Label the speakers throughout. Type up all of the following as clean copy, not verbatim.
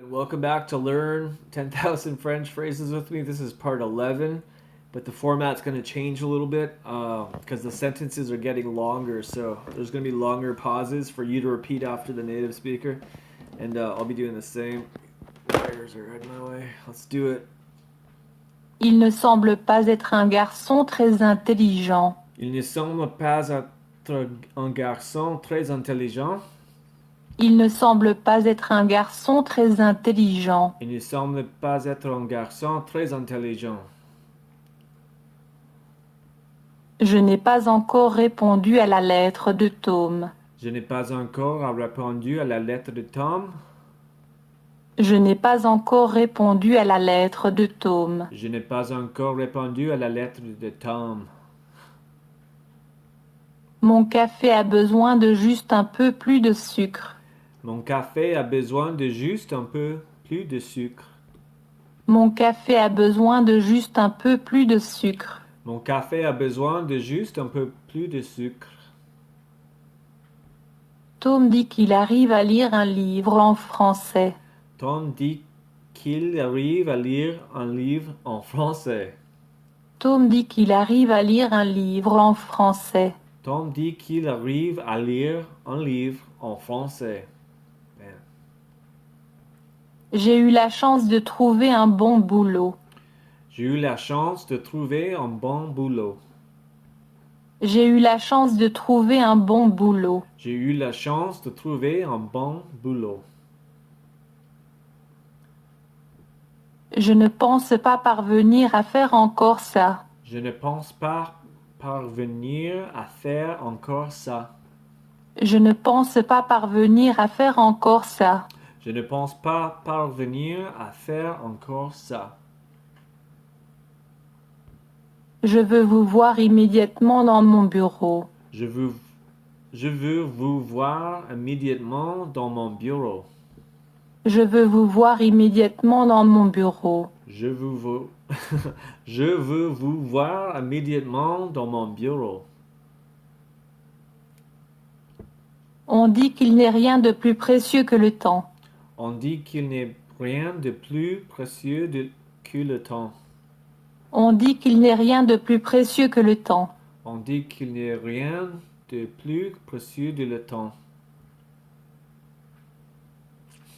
Speaker 1: Welcome back to Learn 10,000 French Phrases with me. This is part 11, but the format's going to change a little bit because the sentences are getting longer. So there's going to be longer pauses for you to repeat after the native speaker. And I'll be doing the same. Wires are in my way. Let's do it.
Speaker 2: Il ne semble pas être un garçon très intelligent.
Speaker 1: Il ne semble pas être un garçon très intelligent.
Speaker 2: Il ne semble pas être un garçon très intelligent.
Speaker 1: Il ne semble pas être un garçon très intelligent.
Speaker 2: Je n'ai pas encore répondu à la lettre de Tom.
Speaker 1: Je n'ai pas encore répondu à la lettre de Tom.
Speaker 2: Je n'ai pas encore répondu à la lettre de Tom.
Speaker 1: Je n'ai pas encore répondu à la lettre de Tom.
Speaker 2: Mon café a besoin de juste un peu plus de sucre.
Speaker 1: Mon café a besoin de juste un peu plus de sucre.
Speaker 2: Mon café a besoin de juste un peu plus de sucre.
Speaker 1: Mon café a besoin de juste un peu plus de sucre.
Speaker 2: Tom dit qu'il arrive à lire un livre en français.
Speaker 1: Tom dit qu'il arrive à lire un livre en français.
Speaker 2: Tom dit qu'il arrive à lire un livre en français.
Speaker 1: Tom dit qu'il arrive à lire un livre en français.
Speaker 2: J'ai eu la chance de trouver un bon boulot.
Speaker 1: J'ai eu la chance de trouver un bon boulot.
Speaker 2: J'ai eu la chance de trouver un bon boulot.
Speaker 1: J'ai eu la chance de trouver un bon boulot.
Speaker 2: Je ne pense pas parvenir à faire encore ça.
Speaker 1: Je ne pense pas parvenir à faire encore ça.
Speaker 2: Je ne pense pas parvenir à faire encore ça.
Speaker 1: Je ne pense pas parvenir à faire encore ça.
Speaker 2: Je veux vous voir immédiatement dans mon bureau.
Speaker 1: Je veux vous voir immédiatement dans mon bureau.
Speaker 2: Je veux vous voir immédiatement dans mon bureau.
Speaker 1: Je veux vous voir immédiatement dans mon bureau.
Speaker 2: On dit qu'il n'est rien de plus précieux que le temps.
Speaker 1: On dit qu'il n'est rien de plus précieux que le temps.
Speaker 2: On dit qu'il n'est rien de plus précieux que le temps.
Speaker 1: On dit qu'il n'est rien de plus précieux que le temps.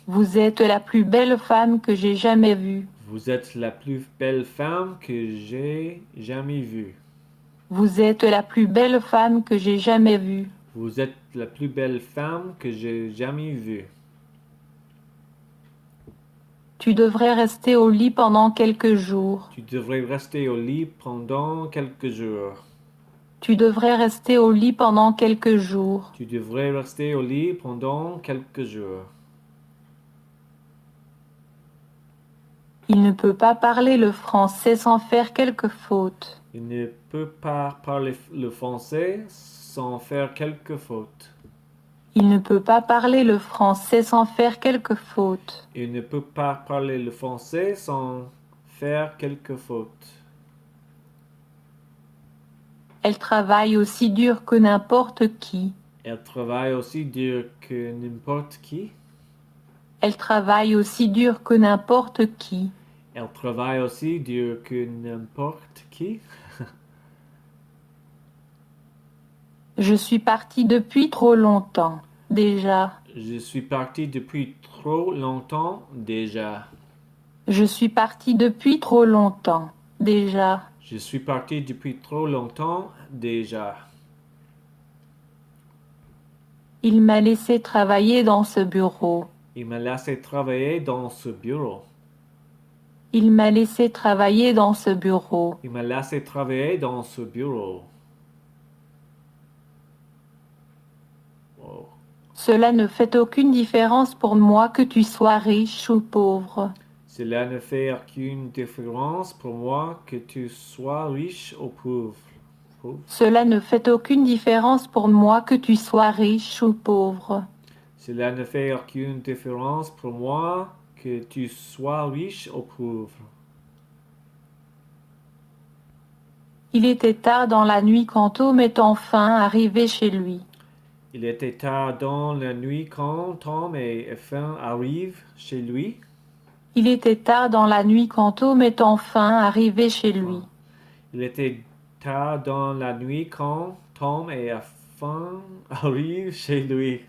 Speaker 2: Vous êtes la plus belle femme que j'ai jamais vue.
Speaker 1: Vous êtes la plus belle femme que j'ai jamais vue.
Speaker 2: Vous êtes la plus belle femme que j'ai jamais vue.
Speaker 1: Vous êtes la plus belle femme que j'ai jamais vue.
Speaker 2: Tu devrais rester au lit pendant quelques jours.
Speaker 1: Tu devrais rester au lit pendant quelques jours.
Speaker 2: Tu devrais rester au lit pendant quelques jours.
Speaker 1: Tu devrais rester au lit pendant quelques jours.
Speaker 2: Il ne peut pas parler le français sans faire quelques fautes.
Speaker 1: Il ne peut pas parler le français sans faire quelques fautes.
Speaker 2: Il ne peut pas parler le français sans faire quelques fautes.
Speaker 1: Il ne peut pas parler le français sans faire quelques fautes.
Speaker 2: Elle travaille aussi dur que n'importe qui.
Speaker 1: Elle travaille aussi dur que n'importe qui.
Speaker 2: Elle travaille aussi dur que n'importe qui.
Speaker 1: Elle travaille aussi dur que n'importe qui.
Speaker 2: Je suis partie depuis trop longtemps, déjà.
Speaker 1: Je suis parti depuis trop longtemps déjà.
Speaker 2: Je suis partie depuis trop longtemps, déjà.
Speaker 1: Je suis parti depuis trop longtemps déjà.
Speaker 2: Il m'a laissé travailler dans ce bureau.
Speaker 1: Il m'a laissé travailler dans ce bureau.
Speaker 2: Il m'a laissé travailler dans ce bureau.
Speaker 1: Il m'a laissé travailler dans ce bureau. Wow.
Speaker 2: Cela ne fait aucune différence pour moi que tu sois riche ou pauvre.
Speaker 1: Cela ne fait aucune différence pour moi que tu sois riche ou pauvre.
Speaker 2: Cela ne fait aucune différence pour moi que tu sois riche ou pauvre.
Speaker 1: Cela ne fait aucune différence pour moi que tu sois riche ou pauvre.
Speaker 2: Il était tard dans la nuit quand Tom est enfin arrivé chez lui.
Speaker 1: Il était tard dans la nuit quand Tom et Effin arrivent chez lui.
Speaker 2: Il était tard dans la nuit quand Tom est enfin arrivé chez lui.
Speaker 1: Il était tard dans la nuit quand Tom et Effin arrivent chez lui.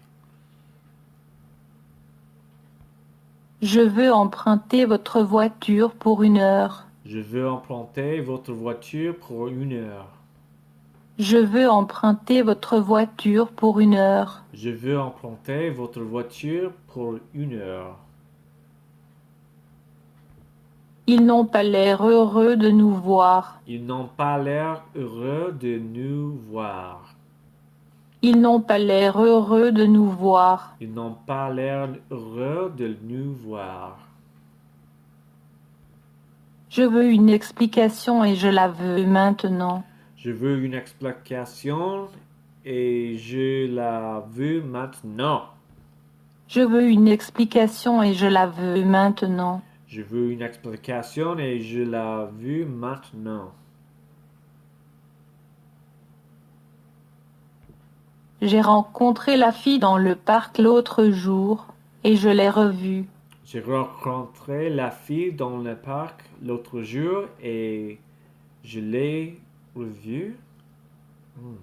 Speaker 2: Je veux emprunter votre voiture pour 1 heure.
Speaker 1: Je veux emprunter votre voiture pour 1 heure.
Speaker 2: Je veux emprunter votre voiture pour 1 heure.
Speaker 1: Je veux emprunter votre voiture pour 1 heure.
Speaker 2: Ils n'ont pas l'air heureux de nous voir.
Speaker 1: Ils n'ont pas l'air heureux de nous voir.
Speaker 2: Ils n'ont pas l'air heureux de nous voir.
Speaker 1: Ils n'ont pas l'air heureux de nous voir.
Speaker 2: Je veux une explication et je la veux maintenant.
Speaker 1: Je veux une explication et je la veux maintenant.
Speaker 2: Je veux une explication et je la veux maintenant.
Speaker 1: Je veux une explication et je la veux maintenant.
Speaker 2: J'ai rencontré la fille dans le parc l'autre jour et je l'ai revue.
Speaker 1: J'ai rencontré la fille dans le parc l'autre jour et je l'ai revue.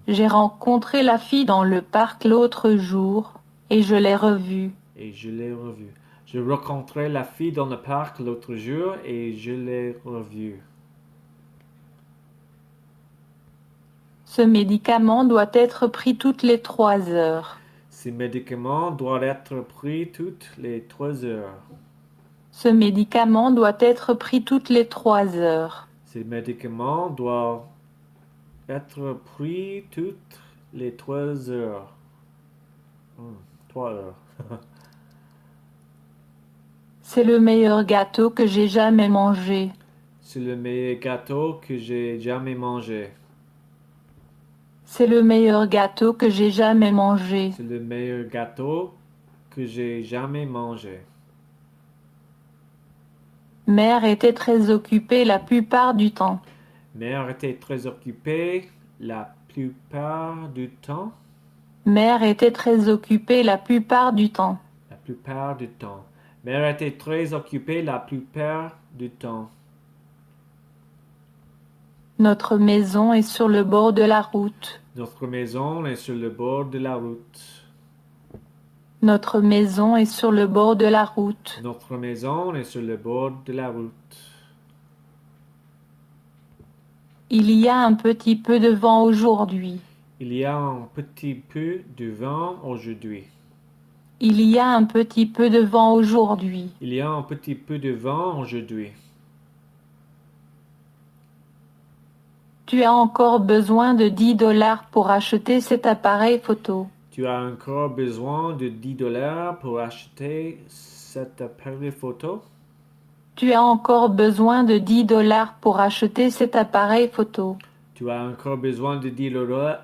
Speaker 2: J'ai rencontré la fille dans le parc l'autre jour et je l'ai revue.
Speaker 1: Et je l'ai revue. J'ai rencontré la fille dans le parc l'autre jour et je l'ai revue.
Speaker 2: Ce médicament doit être pris toutes les 3 heures.
Speaker 1: Ces médicaments doivent être pris toutes les 3 heures.
Speaker 2: Ce médicament doit être pris toutes les 3 heures.
Speaker 1: Ces médicaments doivent être pris toutes les 3 heures. 3 heures.
Speaker 2: C'est le meilleur gâteau que j'ai jamais mangé.
Speaker 1: C'est le meilleur gâteau que j'ai jamais mangé.
Speaker 2: C'est le meilleur gâteau que j'ai jamais mangé.
Speaker 1: C'est le meilleur gâteau que j'ai jamais mangé.
Speaker 2: Mère était très occupée la plupart du temps.
Speaker 1: Mère était très occupée la plupart du temps.
Speaker 2: Mère était très occupée la plupart du temps.
Speaker 1: La plupart du temps. Mère était très occupée la plupart du temps.
Speaker 2: Notre maison est sur le bord de la route.
Speaker 1: Notre maison est sur le bord de la route.
Speaker 2: Notre maison est sur le bord de la route.
Speaker 1: Notre maison est sur le bord de la route.
Speaker 2: Il y a un petit peu de vent aujourd'hui.
Speaker 1: Il y a un petit peu de vent aujourd'hui.
Speaker 2: Il y a un petit peu de vent aujourd'hui.
Speaker 1: Il y a un petit peu de vent aujourd'hui.
Speaker 2: Tu as encore besoin de 10 $ pour acheter cet appareil photo.
Speaker 1: Tu as encore besoin de 10 $ pour acheter cet appareil photo?
Speaker 2: Tu as encore besoin de 10 $ pour acheter cet appareil photo.
Speaker 1: Tu as encore besoin de 10 $,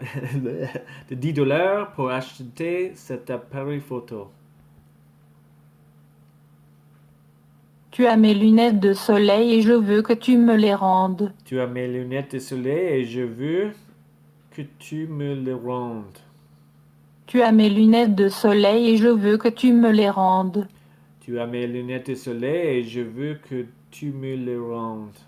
Speaker 1: de 10 $ pour acheter cet appareil photo.
Speaker 2: Tu as mes lunettes de soleil et je veux que tu me les rendes.
Speaker 1: Tu as mes lunettes de soleil et je veux que tu me les rendes.
Speaker 2: Tu as mes lunettes de soleil et je veux que tu me les rendes.
Speaker 1: Tu as mes lunettes de soleil et je veux que tu me les rendes.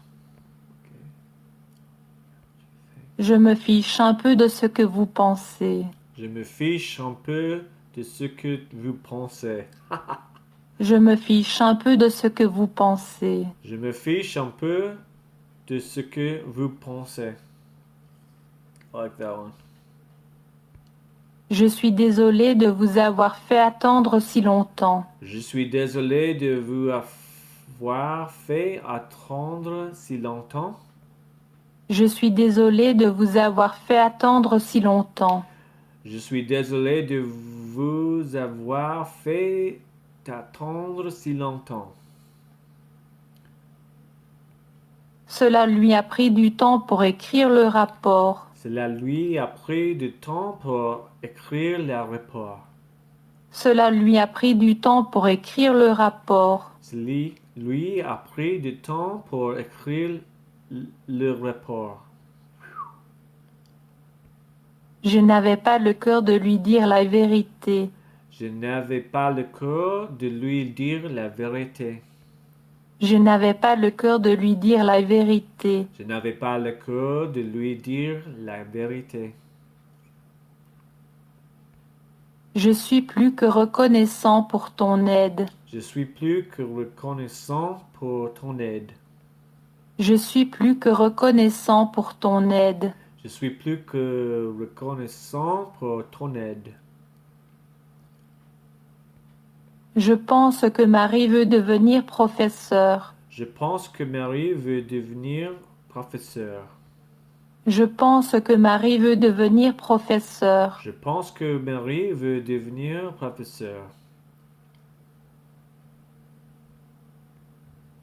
Speaker 2: Je me fiche un peu de ce que vous pensez.
Speaker 1: Je me fiche un peu de ce que vous pensez.
Speaker 2: Je me fiche un peu de ce que vous pensez.
Speaker 1: Je me fiche un peu de ce que vous pensez. I like that one.
Speaker 2: Je suis désolée de vous avoir fait attendre si longtemps.
Speaker 1: Je suis désolé de vous avoir fait attendre si longtemps.
Speaker 2: Je suis désolée de vous avoir fait attendre si longtemps.
Speaker 1: Je suis désolé de vous avoir fait attendre si longtemps.
Speaker 2: Cela lui a pris du temps pour écrire le rapport.
Speaker 1: Cela lui a pris du temps pour écrire le rapport.
Speaker 2: Cela lui a pris du temps pour écrire le rapport.
Speaker 1: Cela lui a pris du temps pour écrire le rapport.
Speaker 2: Je n'avais pas le cœur de lui dire la vérité.
Speaker 1: Je n'avais pas le cœur de lui dire la vérité.
Speaker 2: Je n'avais pas le cœur de lui dire la vérité.
Speaker 1: Je n'avais pas le cœur de lui dire la vérité.
Speaker 2: Je suis plus que reconnaissant pour ton aide.
Speaker 1: Je suis plus que reconnaissant pour ton aide.
Speaker 2: Je suis plus que reconnaissant pour ton aide.
Speaker 1: Je suis plus que reconnaissant pour ton aide.
Speaker 2: Je pense que Marie veut devenir professeure.
Speaker 1: Je pense que Marie veut devenir professeur.
Speaker 2: Je pense que Marie veut devenir professeure.
Speaker 1: Je pense que Marie veut devenir professeur.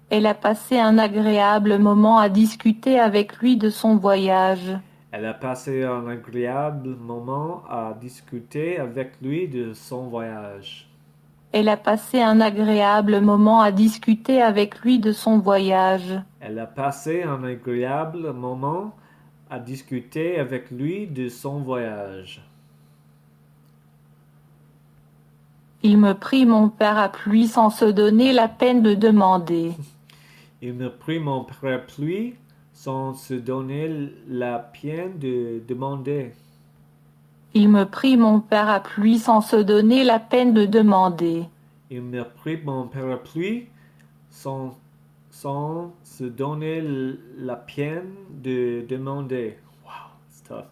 Speaker 2: Elle a passé un agréable moment à discuter avec lui de son voyage.
Speaker 1: Elle a passé un agréable moment à discuter avec lui de son voyage.
Speaker 2: Elle a passé un agréable moment à discuter avec lui de son voyage.
Speaker 1: Elle a passé un agréable moment à discuter avec lui de son voyage.
Speaker 2: Il me prit mon parapluie sans se donner la peine de demander.
Speaker 1: Il me prit mon parapluie sans se donner la peine de demander.
Speaker 2: Il me prit mon parapluie sans se donner la peine de demander.
Speaker 1: Il me prit mon parapluie sans se donner la peine de demander. Wow, it's tough.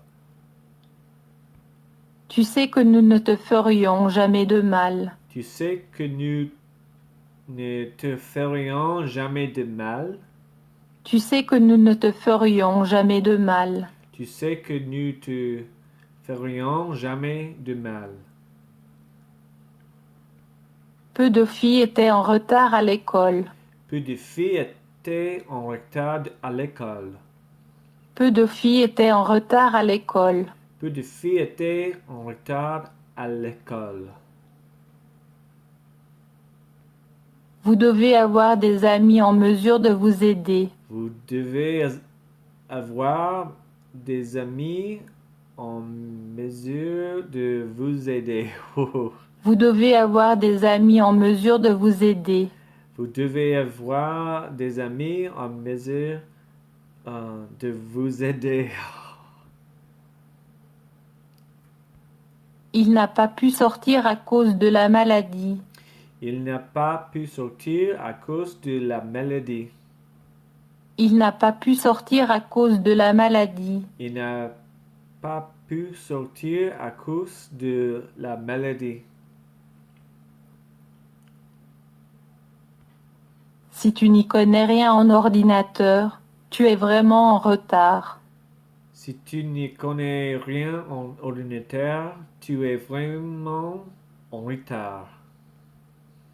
Speaker 2: Tu sais que nous ne te ferions jamais de mal.
Speaker 1: Tu sais que nous ne te ferions jamais de mal.
Speaker 2: Tu sais que nous ne te ferions jamais de mal.
Speaker 1: Tu sais que nous te ferions jamais de mal.
Speaker 2: Peu de filles étaient en retard à l'école.
Speaker 1: Peu de filles étaient en retard à l'école.
Speaker 2: Peu de filles étaient en retard à l'école.
Speaker 1: Peu de filles étaient en retard à l'école.
Speaker 2: Vous devez avoir des amis en mesure de vous aider.
Speaker 1: Vous devez avoir des amis en mesure de vous aider.
Speaker 2: Vous devez avoir des amis en mesure de vous aider.
Speaker 1: Vous devez avoir des amis en mesure de vous aider.
Speaker 2: Il n'a pas pu sortir à cause de la maladie.
Speaker 1: Il n'a pas pu sortir à cause de la maladie.
Speaker 2: Il n'a pas pu sortir à cause de la maladie.
Speaker 1: Il n'a pas pu sortir à cause de la maladie.
Speaker 2: Si tu n'y connais rien en ordinateur, tu es vraiment en retard.
Speaker 1: Si tu n'y connais rien en ordinateur, tu es vraiment en retard.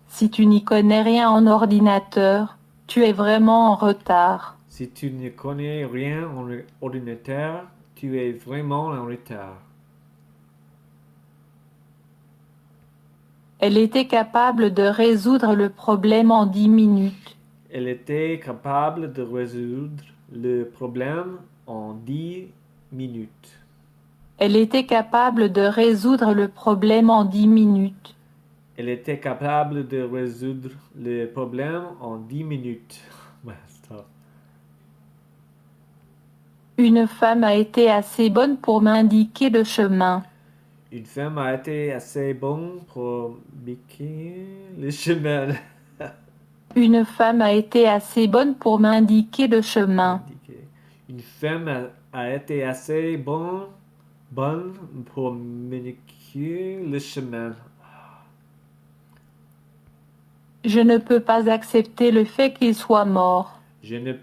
Speaker 2: Si tu n'y connais rien en ordinateur, tu es vraiment en retard.
Speaker 1: Si tu ne connais rien en ordinateur, tu es vraiment en retard.
Speaker 2: Elle était capable de résoudre le problème en 10 minutes.
Speaker 1: Elle était capable de résoudre le problème en 10 minutes.
Speaker 2: Elle était capable de résoudre le problème en 10 minutes.
Speaker 1: Elle était capable de résoudre le problème en 10 minutes. Stop.
Speaker 2: Une femme a été assez bonne pour m'indiquer le chemin.
Speaker 1: Une femme a été assez bonne pour m'indiquer le chemin.
Speaker 2: Une femme a été assez bonne pour m'indiquer le chemin.
Speaker 1: Une femme a été assez bonne pour m'indiquer le chemin.
Speaker 2: Je ne peux pas accepter le fait qu'il soit mort.
Speaker 1: Je ne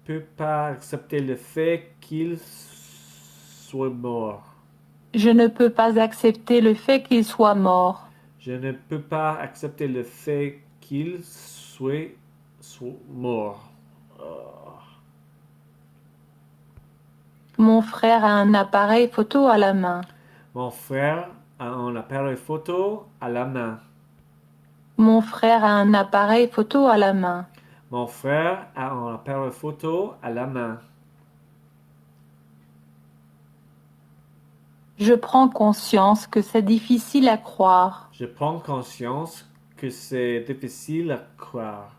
Speaker 1: peux pas accepter le fait qu'il soit mort.
Speaker 2: Je ne peux pas accepter le fait qu'il soit mort.
Speaker 1: Je ne peux pas accepter le fait qu'il soit mort.
Speaker 2: Mon frère a un appareil photo à la main.
Speaker 1: Mon frère a un appareil photo à la main.
Speaker 2: Mon frère a un appareil photo à la main.
Speaker 1: Mon frère a un appareil photo à la main.
Speaker 2: Je prends conscience que c'est difficile à croire.
Speaker 1: Je prends conscience que c'est difficile à croire.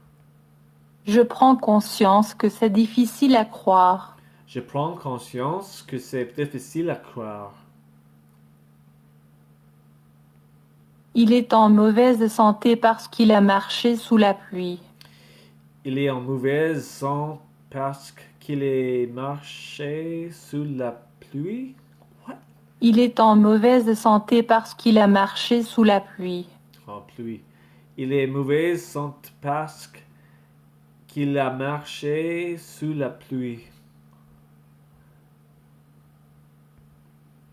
Speaker 2: Je prends conscience que c'est difficile à croire.
Speaker 1: Je prends conscience que c'est difficile à croire.
Speaker 2: Il est en mauvaise santé parce qu'il a marché sous la pluie.
Speaker 1: Il est en mauvaise santé parce qu'il est marché sous la pluie. What?
Speaker 2: Il est en mauvaise santé parce qu'il a marché sous la pluie.
Speaker 1: En pluie. Il est mauvaise santé parce qu'il a marché sous la pluie.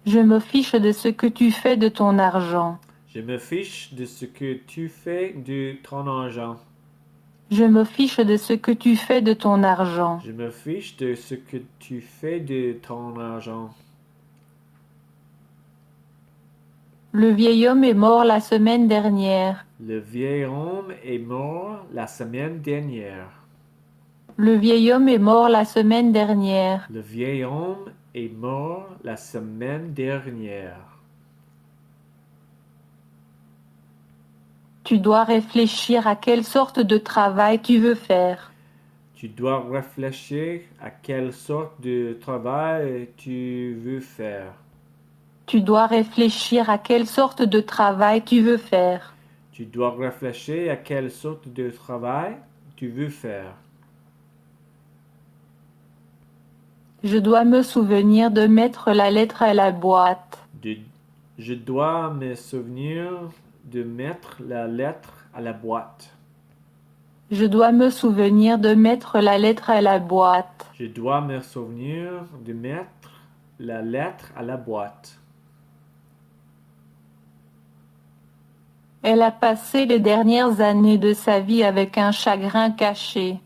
Speaker 2: Je me fiche de ce que tu fais de ton argent.
Speaker 1: Je me fiche de ce que tu fais de ton argent.
Speaker 2: Je me fiche de ce que tu fais de ton argent.
Speaker 1: Je me fiche de ce que tu fais de ton argent.
Speaker 2: Le vieil homme est mort la semaine dernière.
Speaker 1: Le vieil homme est mort la semaine dernière.
Speaker 2: Le vieil homme est mort la semaine dernière.
Speaker 1: Le vieil homme est mort la semaine dernière.
Speaker 2: Tu dois réfléchir à quelle sorte de travail tu veux faire.
Speaker 1: Tu dois réfléchir à quelle sorte de travail tu veux faire.
Speaker 2: Tu dois réfléchir à quelle sorte de travail tu veux faire.
Speaker 1: Tu dois réfléchir à quelle sorte de travail tu veux faire.
Speaker 2: Je dois me souvenir de mettre la lettre à la boîte.
Speaker 1: Je dois me souvenir de mettre la lettre à la boîte.
Speaker 2: Je dois me souvenir de mettre la lettre à la boîte.
Speaker 1: Je dois me souvenir de mettre la lettre à la boîte.
Speaker 2: Elle a passé les dernières années de sa vie avec un chagrin caché.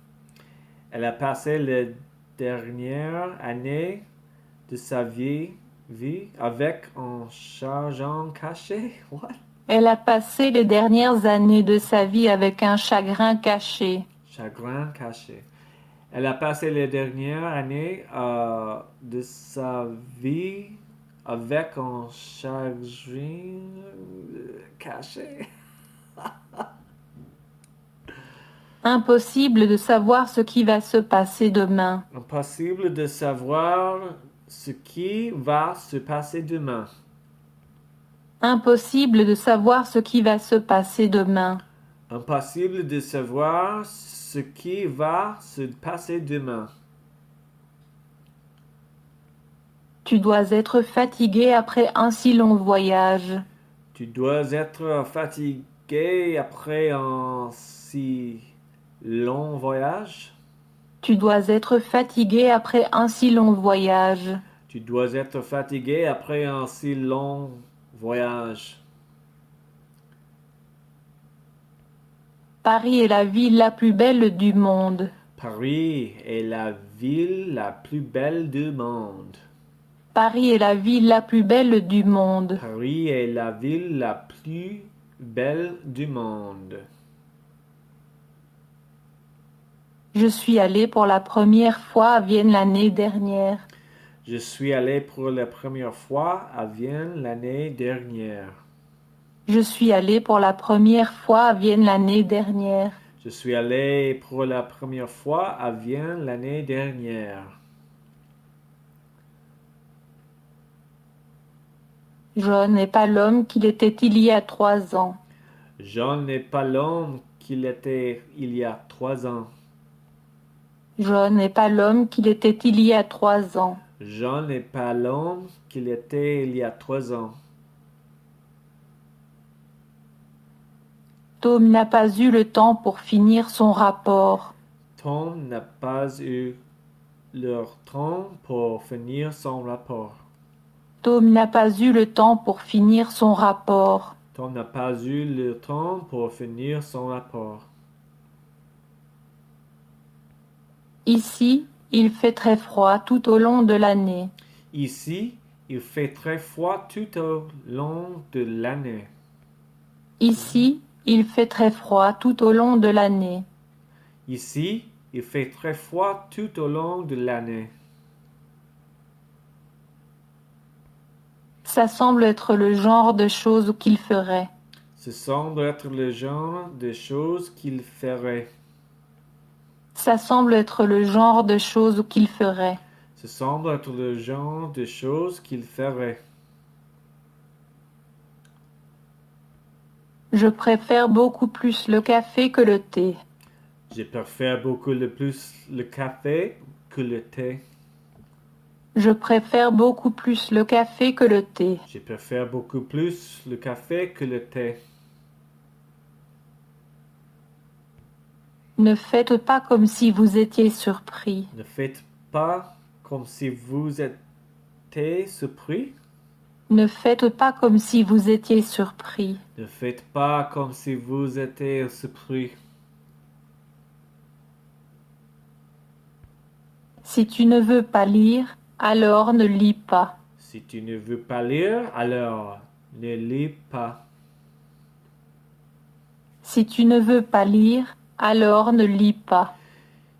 Speaker 1: Elle a passé les dernières années de sa vie avec un chagrin caché. What?
Speaker 2: Elle a passé les dernières années de sa vie avec un chagrin caché.
Speaker 1: Chagrin caché. Elle a passé les dernières années de sa vie avec un chagrin caché.
Speaker 2: Impossible de savoir ce qui va se passer demain.
Speaker 1: Impossible de savoir ce qui va se passer demain.
Speaker 2: Impossible de savoir ce qui va se passer demain.
Speaker 1: Impossible de savoir ce qui va se passer demain.
Speaker 2: Tu dois être fatigué après un si long voyage.
Speaker 1: Tu dois être fatigué après un si long voyage.
Speaker 2: Tu dois être fatigué après un si long voyage.
Speaker 1: Tu dois être fatigué après un si long voyage.
Speaker 2: Paris est la ville la plus belle du monde.
Speaker 1: Paris est la ville la plus belle du monde.
Speaker 2: Paris est la ville la plus belle du monde.
Speaker 1: Paris est la ville la plus belle du monde.
Speaker 2: Je suis allé pour la première fois à Vienne l'année dernière.
Speaker 1: Je suis allé pour la première fois à Vienne l'année dernière.
Speaker 2: Je suis allé pour la première fois à Vienne l'année dernière.
Speaker 1: Je suis allé pour la première fois à Vienne l'année dernière.
Speaker 2: John n'est pas l'homme qu'il était il y a 3 ans.
Speaker 1: John n'est pas l'homme qu'il était il y a 3 ans.
Speaker 2: John n'est pas l'homme qu'il était il y a 3 ans.
Speaker 1: John n'est pas l'homme qu'il était il y a 3 ans.
Speaker 2: Tom n'a pas eu le temps pour finir son rapport.
Speaker 1: Tom n'a pas eu le temps pour finir son rapport.
Speaker 2: Tom n'a pas eu le temps pour finir son rapport.
Speaker 1: Tom n'a pas eu le temps pour finir son rapport.
Speaker 2: Ici, il fait très froid tout au long de l'année.
Speaker 1: Ici, il fait très froid tout au long de l'année.
Speaker 2: Ici, il fait très froid tout au long de l'année.
Speaker 1: Ici, il fait très froid tout au long de l'année.
Speaker 2: Ça semble être le genre de choses qu'il ferait.
Speaker 1: Ce semble être le genre de choses qu'il ferait.
Speaker 2: Ça semble être le genre de choses qu'il ferait.
Speaker 1: Ce semble être le genre de choses qu'il ferait.
Speaker 2: Je préfère beaucoup plus le café que le thé.
Speaker 1: Je préfère beaucoup plus le café que le thé.
Speaker 2: Je préfère beaucoup plus le café que le thé.
Speaker 1: Je préfère beaucoup plus le café que le thé.
Speaker 2: Ne faites pas comme si vous étiez surpris.
Speaker 1: Ne faites pas comme si vous étiez surpris.
Speaker 2: Ne faites pas comme si vous étiez surpris.
Speaker 1: Ne faites pas comme si vous étiez surpris.
Speaker 2: Si tu ne veux pas lire, alors ne lis pas.
Speaker 1: Si tu ne veux pas lire, alors ne lis pas.
Speaker 2: Si tu ne veux pas lire, alors ne lis pas.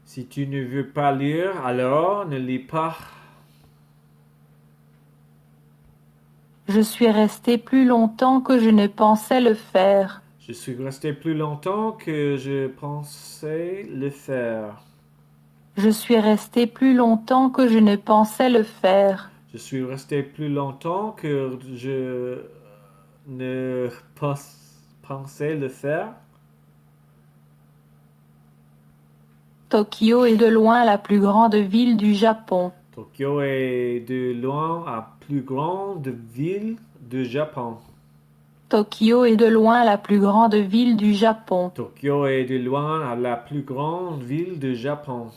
Speaker 1: Si tu ne veux pas lire, alors ne lis pas.
Speaker 2: Je suis resté plus longtemps que je ne pensais le faire.
Speaker 1: Je suis resté plus longtemps que je pensais le faire.
Speaker 2: Je suis resté plus longtemps que je ne pensais le faire.
Speaker 1: Je suis resté plus longtemps que je ne pensais le faire.
Speaker 2: Tokyo est de loin la plus grande ville du Japon.
Speaker 1: Tokyo est de loin la plus grande ville du Japon.
Speaker 2: Tokyo est de loin la plus grande ville du Japon.
Speaker 1: Tokyo est de loin la plus grande ville du Japon.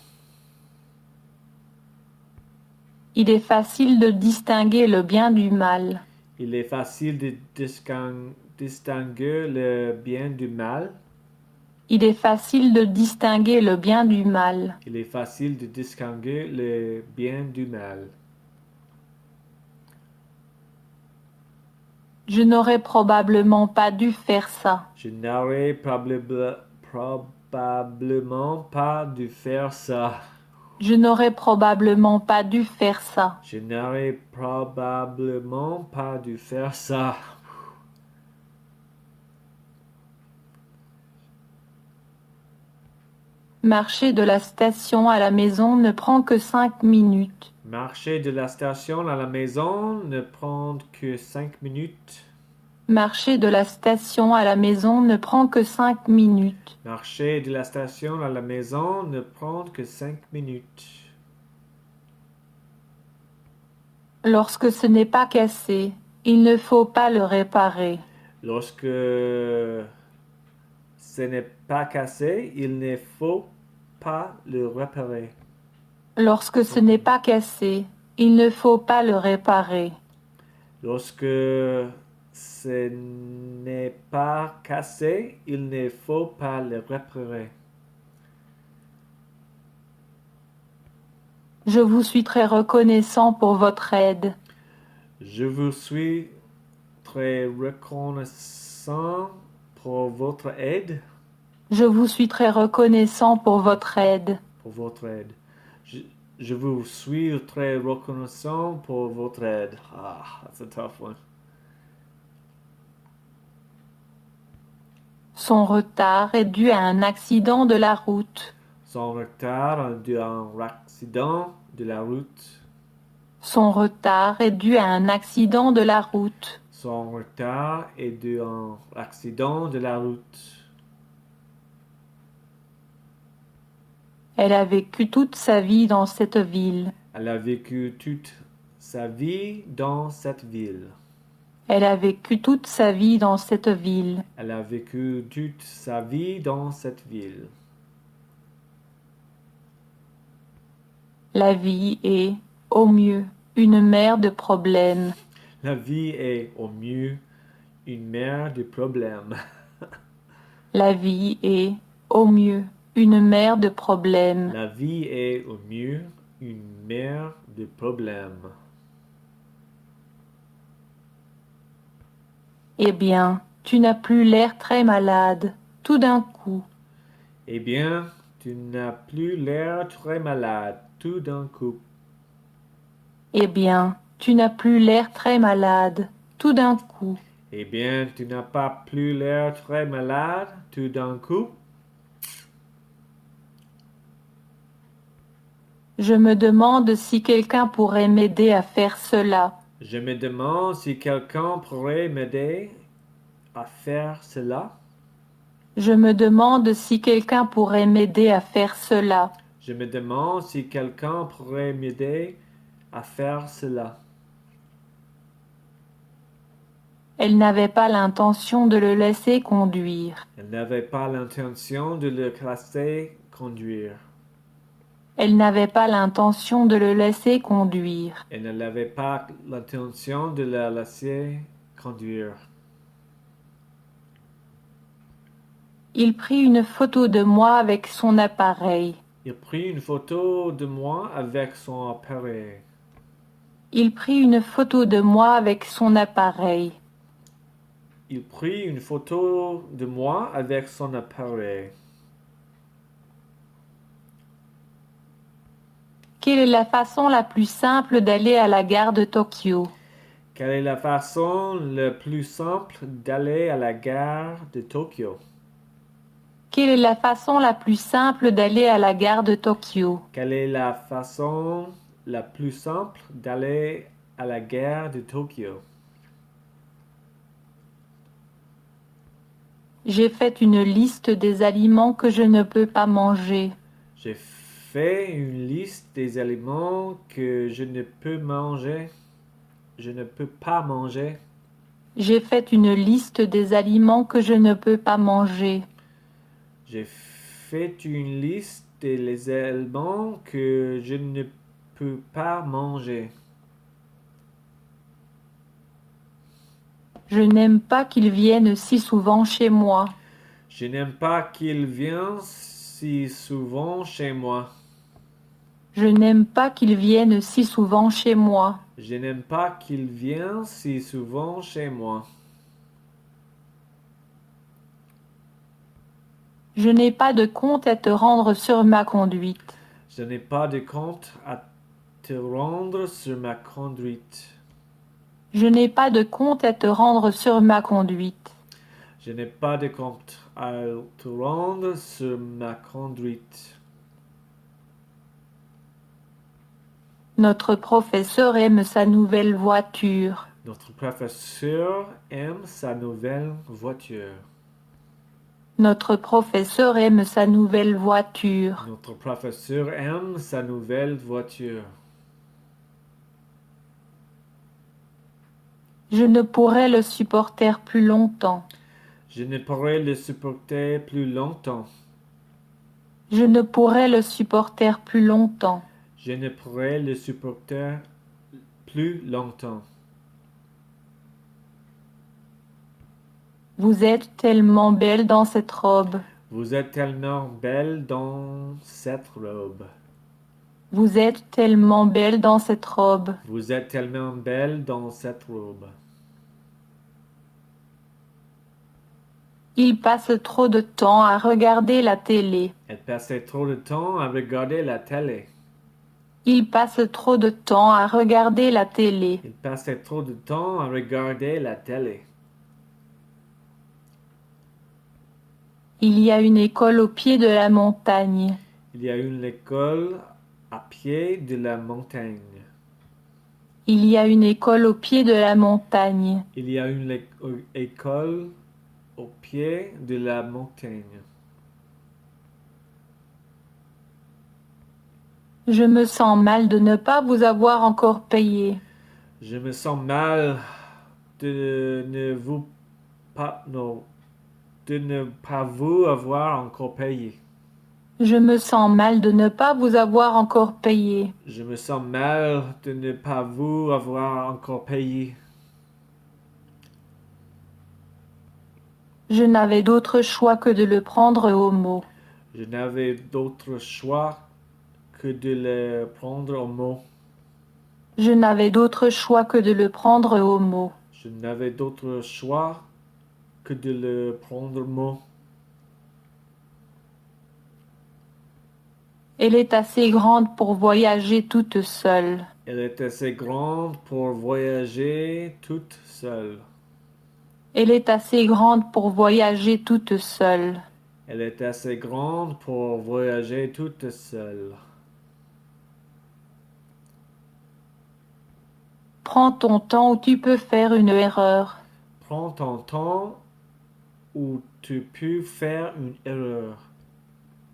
Speaker 2: Il est facile de distinguer le bien du mal.
Speaker 1: Il est facile de distinguer le bien du mal.
Speaker 2: Il est facile de distinguer le bien du mal.
Speaker 1: Il est facile de distinguer le bien du mal.
Speaker 2: Je n'aurais probablement pas dû faire ça.
Speaker 1: Je n'aurais probablement pas dû faire ça.
Speaker 2: Je n'aurais probablement pas dû faire ça.
Speaker 1: Je n'aurais probablement pas dû faire ça.
Speaker 2: Marcher de la station à la maison ne prend que 5 minutes.
Speaker 1: Marcher de la station à la maison ne prend que 5 minutes.
Speaker 2: Marcher de la station à la maison ne prend que 5 minutes.
Speaker 1: Marcher de la station à la maison ne prend que 5 minutes.
Speaker 2: Lorsque ce n'est pas cassé, il ne faut pas le réparer.
Speaker 1: Lorsque ce n'est pas cassé, il ne faut pas le réparer.
Speaker 2: Lorsque ce n'est pas cassé, il ne faut pas le réparer.
Speaker 1: Lorsque ce n'est pas cassé, il ne faut pas le réparer.
Speaker 2: Je vous suis très reconnaissant pour votre aide.
Speaker 1: Je vous suis très reconnaissant pour votre aide.
Speaker 2: Je vous suis très reconnaissant pour votre aide.
Speaker 1: Pour votre aide. Je vous suis très reconnaissant pour votre aide. Ah, that's a tough one.
Speaker 2: Son retard est dû à un accident de la route.
Speaker 1: Son retard est dû à un accident de la route.
Speaker 2: Son retard est dû à un accident de la route.
Speaker 1: Son retard est dû à un accident de la route.
Speaker 2: Elle a vécu toute sa vie dans cette ville.
Speaker 1: Elle a vécu toute sa vie dans cette ville.
Speaker 2: Elle a vécu toute sa vie dans cette ville.
Speaker 1: Elle a vécu toute sa vie dans cette ville.
Speaker 2: La vie est, au mieux, une mer de problèmes.
Speaker 1: La vie est, au mieux, une mer de problèmes.
Speaker 2: La vie est, au mieux, une mer de problèmes.
Speaker 1: La vie est, au mieux, une mer de problèmes.
Speaker 2: Eh bien, tu n'as plus l'air très malade, tout d'un coup.
Speaker 1: Eh bien, tu n'as plus l'air très malade tout d'un coup.
Speaker 2: Eh bien, Tu n'as plus l'air très malade, tout d'un coup.
Speaker 1: Eh bien, tu n'as pas plus l'air très malade tout d'un coup.
Speaker 2: Je me demande si quelqu'un pourrait m'aider à faire cela.
Speaker 1: Je me demande si quelqu'un pourrait m'aider à faire cela.
Speaker 2: Je me demande si quelqu'un pourrait m'aider à faire cela.
Speaker 1: Je me demande si quelqu'un pourrait m'aider à faire cela.
Speaker 2: Elle n'avait pas l'intention de le laisser conduire.
Speaker 1: Elle n'avait pas l'intention de le laisser conduire.
Speaker 2: Elle n'avait pas l'intention de le laisser conduire.
Speaker 1: Elle n'avait pas l'intention de la laisser conduire.
Speaker 2: Il prit une photo de moi avec son appareil.
Speaker 1: Il prit une photo de moi avec son appareil.
Speaker 2: Il prit une photo de moi avec son appareil.
Speaker 1: Il prit une photo de moi avec son appareil.
Speaker 2: Quelle est la façon la plus simple d'aller à la gare de Tokyo?
Speaker 1: Quelle est la façon la plus simple d'aller à la gare de Tokyo?
Speaker 2: Quelle est la façon la plus simple d'aller à la gare de Tokyo?
Speaker 1: Quelle est la façon la plus simple d'aller à la gare de Tokyo?
Speaker 2: J'ai fait une liste des aliments que je ne peux pas manger.
Speaker 1: J'ai fait une liste des aliments que je ne peux manger. Je ne peux pas manger.
Speaker 2: J'ai fait une liste des aliments que je ne peux pas manger.
Speaker 1: J'ai fait une liste des aliments que je ne peux pas manger.
Speaker 2: Je n'aime pas qu'ils viennent si souvent chez moi.
Speaker 1: Je n'aime pas qu'ils viennent si souvent chez moi.
Speaker 2: Je n'aime pas qu'ils viennent si souvent chez moi.
Speaker 1: Je n'aime pas qu'ils viennent si souvent chez moi.
Speaker 2: Je n'ai pas de compte à te rendre sur ma conduite.
Speaker 1: Je n'ai pas de compte à te rendre sur ma conduite.
Speaker 2: Je n'ai pas de compte à te rendre sur ma conduite.
Speaker 1: Je n'ai pas de compte à te rendre sur ma conduite.
Speaker 2: Notre professeur aime sa nouvelle voiture.
Speaker 1: Notre professeur aime sa nouvelle voiture.
Speaker 2: Notre professeur aime sa nouvelle voiture.
Speaker 1: Notre professeur aime sa nouvelle voiture.
Speaker 2: Je ne pourrais le supporter plus longtemps.
Speaker 1: Je ne pourrai le supporter plus longtemps.
Speaker 2: Je ne pourrais le supporter plus longtemps.
Speaker 1: Je ne pourrai le supporter plus longtemps.
Speaker 2: Vous êtes tellement belle dans cette robe.
Speaker 1: Vous êtes tellement belle dans cette robe.
Speaker 2: Vous êtes tellement belle dans cette robe.
Speaker 1: Vous êtes tellement belle dans cette robe.
Speaker 2: Il passe trop de temps à regarder la télé.
Speaker 1: Elle passait trop de temps à regarder la télé.
Speaker 2: Il passe trop de temps à regarder la télé.
Speaker 1: Il passait trop de temps à regarder la télé.
Speaker 2: Il y a une école au pied de la montagne.
Speaker 1: Il y a une école à pied de la montagne.
Speaker 2: Il y a une école au pied de la montagne.
Speaker 1: Il y a une école au pied de la montagne.
Speaker 2: Je me sens mal de ne pas vous avoir encore payé.
Speaker 1: Je me sens mal de ne vous pas, non, de ne pas vous avoir encore payé.
Speaker 2: Je me sens mal de ne pas vous avoir encore payé.
Speaker 1: Je me sens mal de ne pas vous avoir encore payé.
Speaker 2: Je n'avais d'autre choix que de le prendre au mot.
Speaker 1: Je n'avais d'autre choix que de le prendre au mot.
Speaker 2: Je n'avais d'autre choix que de le prendre au mot.
Speaker 1: Je n'avais d'autre choix que de le prendre au mot.
Speaker 2: Elle est assez grande pour voyager toute seule.
Speaker 1: Elle est assez grande pour voyager toute seule.
Speaker 2: Elle est assez grande pour voyager toute seule.
Speaker 1: Elle est assez grande pour voyager toute seule.
Speaker 2: Prends ton temps ou tu peux faire une erreur.
Speaker 1: Prends ton temps ou tu peux faire une erreur.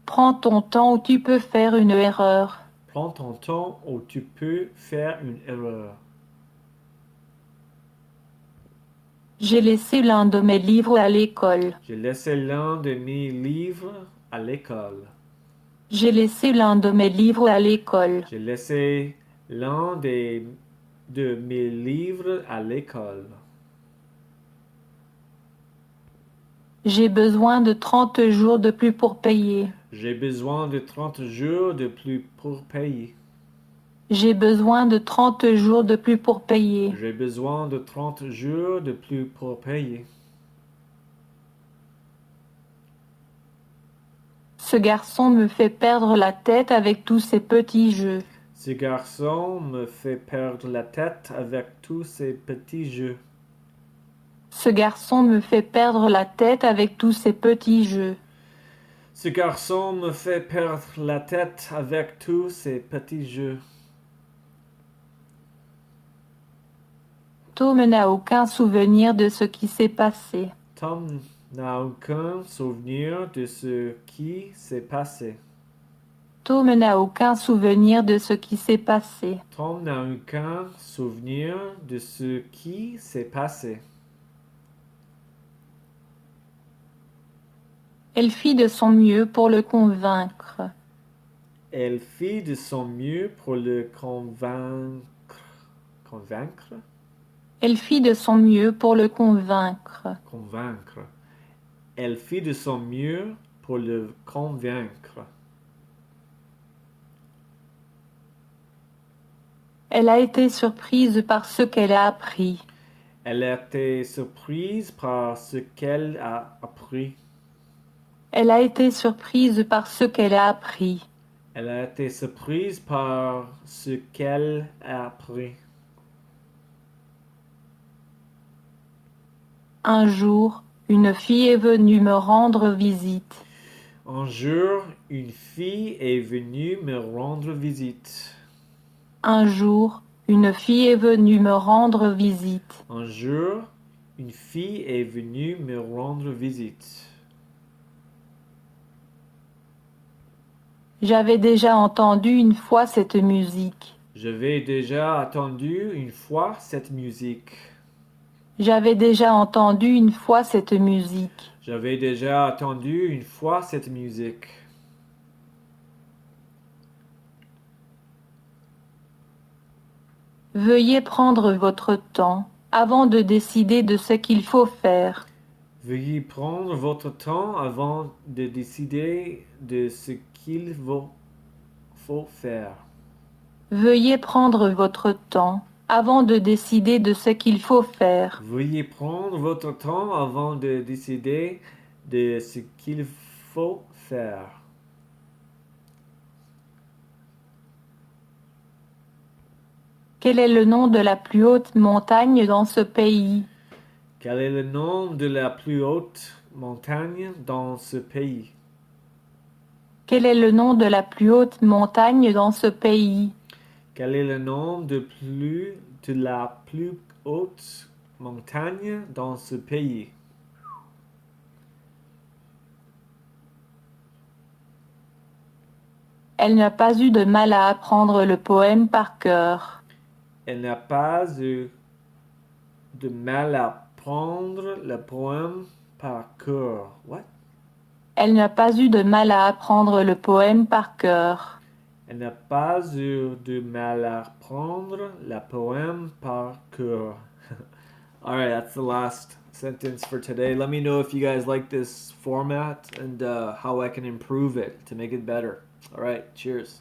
Speaker 2: Prends ton temps ou tu peux faire une erreur.
Speaker 1: Prends ton temps ou tu peux faire une erreur.
Speaker 2: J'ai laissé l'un de mes livres à l'école.
Speaker 1: J'ai laissé l'un de mes livres à l'école.
Speaker 2: J'ai laissé l'un de mes livres à l'école.
Speaker 1: J'ai laissé l'un de mes livres à l'école.
Speaker 2: J'ai besoin de 30 jours de plus pour payer.
Speaker 1: J'ai besoin de 30 jours de plus pour payer.
Speaker 2: J'ai besoin de 30 jours de plus pour payer.
Speaker 1: J'ai besoin de 30 jours de plus pour payer.
Speaker 2: Ce garçon me fait perdre la tête avec tous ses petits jeux.
Speaker 1: Ce garçon me fait perdre la tête avec tous ses petits jeux.
Speaker 2: Ce garçon me fait perdre la tête avec tous ses petits jeux.
Speaker 1: Ce garçon me fait perdre la tête avec tous ses petits jeux.
Speaker 2: Tom n'a aucun souvenir de ce qui s'est passé.
Speaker 1: Tom n'a aucun souvenir de ce qui s'est passé.
Speaker 2: Tom n'a aucun souvenir de ce qui s'est passé.
Speaker 1: Tom n'a aucun souvenir de ce qui s'est passé.
Speaker 2: Elle fit de son mieux pour le convaincre.
Speaker 1: Elle fit de son mieux pour le convaincre. Convaincre?
Speaker 2: Elle fit de son mieux pour le convaincre.
Speaker 1: Convaincre. Elle fit de son mieux pour le convaincre.
Speaker 2: Elle a été surprise par ce qu'elle a appris.
Speaker 1: Elle a été surprise par ce qu'elle a appris.
Speaker 2: Elle a été surprise par ce qu'elle a appris.
Speaker 1: Elle a été surprise par ce qu'elle a appris.
Speaker 2: Un jour, une fille est venue me rendre visite.
Speaker 1: Un jour, une fille est venue me rendre visite.
Speaker 2: Un jour, une fille est venue me rendre visite.
Speaker 1: Un jour, une fille est venue me rendre visite.
Speaker 2: J'avais déjà entendu une fois cette musique.
Speaker 1: J'avais déjà entendu une fois cette musique.
Speaker 2: J'avais déjà entendu une fois cette musique.
Speaker 1: J'avais déjà entendu une fois cette musique.
Speaker 2: Veuillez prendre votre temps avant de décider de ce qu'il faut faire.
Speaker 1: Veuillez prendre votre temps avant de décider de ce qu'il faut faire.
Speaker 2: Veuillez prendre votre temps avant de décider de ce qu'il faut faire.
Speaker 1: Veuillez prendre votre temps avant de décider de ce qu'il faut faire.
Speaker 2: Quel est le nom de la plus haute montagne dans ce pays?
Speaker 1: Quel est le nom de la plus haute montagne dans ce pays?
Speaker 2: Quel est le nom de la plus haute montagne dans ce pays?
Speaker 1: Quel est le nom de la plus haute montagne dans ce pays?
Speaker 2: Elle n'a pas eu de mal à apprendre le poème par cœur.
Speaker 1: Elle n'a pas eu de mal à prendre le poème par cœur. What?
Speaker 2: Elle n'a pas eu de mal à apprendre le poème par cœur.
Speaker 1: Elle n'a pas eu de mal à prendre le poème par cœur. All right, that's the last sentence for today. Let me know if you guys like this format and how I can improve it to make it better. All right, cheers.